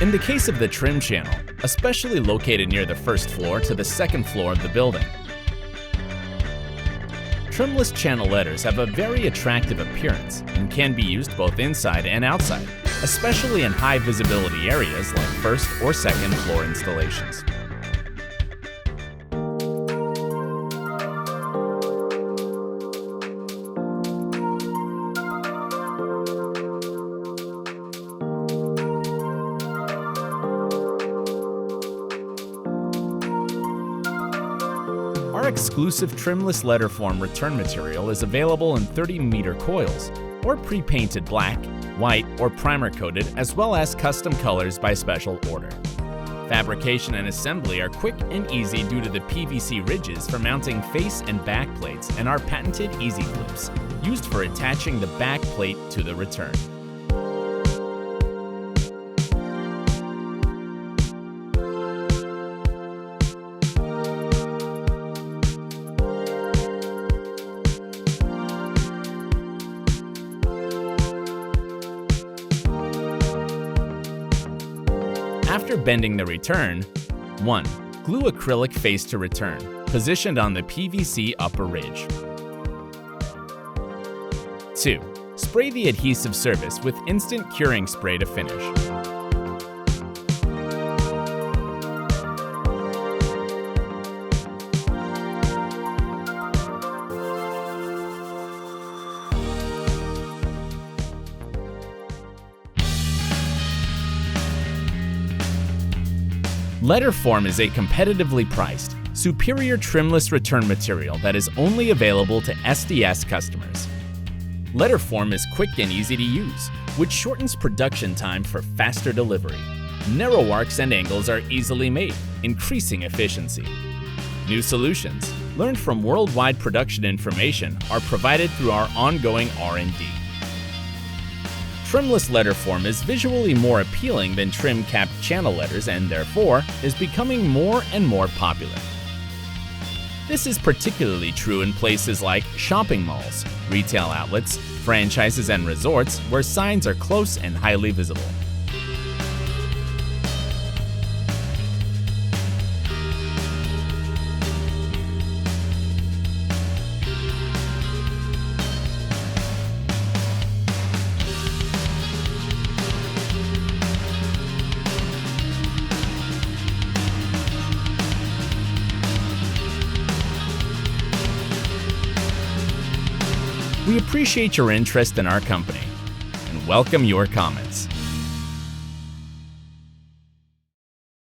In the case of the trim channel, especially located near the first floor to the second floor of the building, trimless channel letters have a very attractive appearance and can be used both inside and outside, especially in high visibility areas like first or second floor installations. Our exclusive trimless LetterForm return material is available in 30-meter coils, or pre-painted black, white, or primer-coated, as well as custom colors by special order. Fabrication and assembly are quick and easy due to the PVC ridges for mounting face and back plates and our patented easy clips, used for attaching the back plate to the return. After bending the return, 1. Glue acrylic face to return, positioned on the PVC upper ridge. 2. Spray the adhesive surface with instant curing spray to finish. 'LetterForm is a competitively priced, superior trimless return material that is only available to SDS customers. LetterForm is quick and easy to use, which shortens production time for faster delivery. Narrow arcs and angles are easily made, increasing efficiency. New solutions, learned from worldwide production information, are provided through our ongoing R&D. Trimless LetterForm is visually more appealing than trim-capped channel letters and therefore is becoming more and more popular. This is particularly true in places like shopping malls, retail outlets, franchises, and resorts where signs are close and highly visible. We appreciate your interest in our company and welcome your comments.